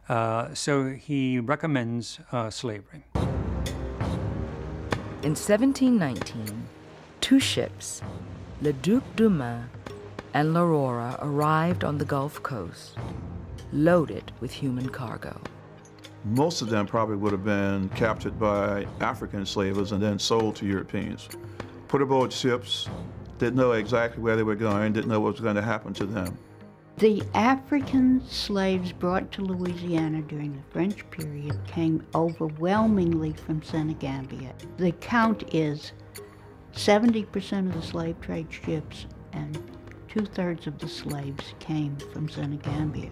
So he recommends slavery. In 1719, two ships, Le Duc d'Aumont and l'Aurora, arrived on the Gulf Coast, loaded with human cargo. Most of them probably would have been captured by African enslavers and then sold to Europeans. Put aboard ships, didn't know exactly where they were going, didn't know what was going to happen to them. The African slaves brought to Louisiana during the French period came overwhelmingly from Senegambia. The count is 70% of the slave trade ships and 2/3 of the slaves came from Senegambia.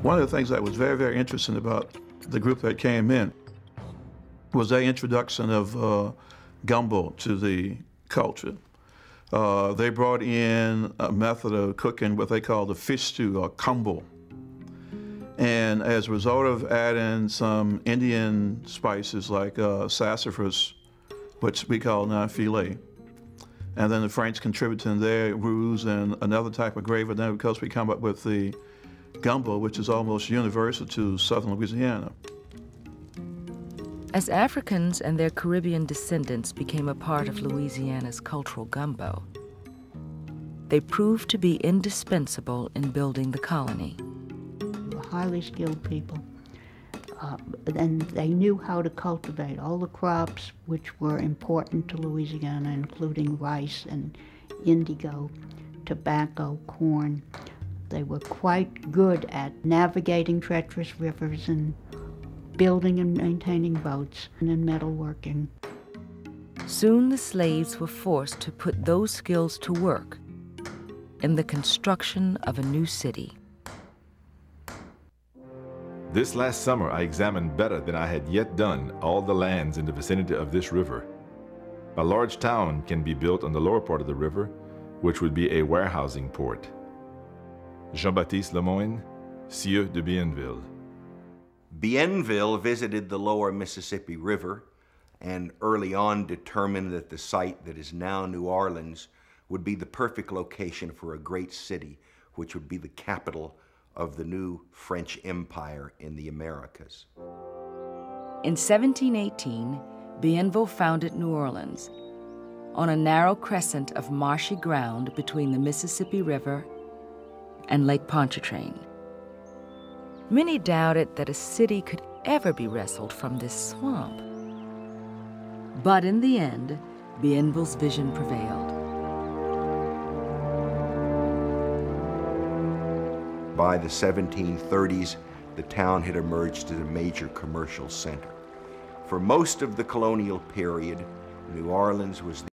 One of the things that was very, very interesting about the group that came in was their introduction of gumbo to the culture. They brought in a method of cooking what they call the fish stew, or kumbo. And as a result of adding some Indian spices like sassafras, which we call non-filet, and then the French contributing their roux and another type of gravy, then because we come up with the gumbo, which is almost universal to southern Louisiana. As Africans and their Caribbean descendants became a part of Louisiana's cultural gumbo, they proved to be indispensable in building the colony. Highly skilled people, and they knew how to cultivate all the crops which were important to Louisiana, including rice and indigo, tobacco, corn. They were quite good at navigating treacherous rivers and building and maintaining boats and in metalworking. Soon the slaves were forced to put those skills to work in the construction of a new city. This last summer, I examined better than I had yet done all the lands in the vicinity of this river. A large town can be built on the lower part of the river, which would be a warehousing port. Jean-Baptiste Lemoyne, Sieur de Bienville. Bienville visited the lower Mississippi River and early on determined that the site that is now New Orleans would be the perfect location for a great city, which would be the capital of the new French Empire in the Americas. In 1718, Bienville founded New Orleans on a narrow crescent of marshy ground between the Mississippi River and Lake Pontchartrain. Many doubted that a city could ever be wrestled from this swamp. But in the end, Bienville's vision prevailed. By the 1730s, the town had emerged as a major commercial center. For most of the colonial period, New Orleans was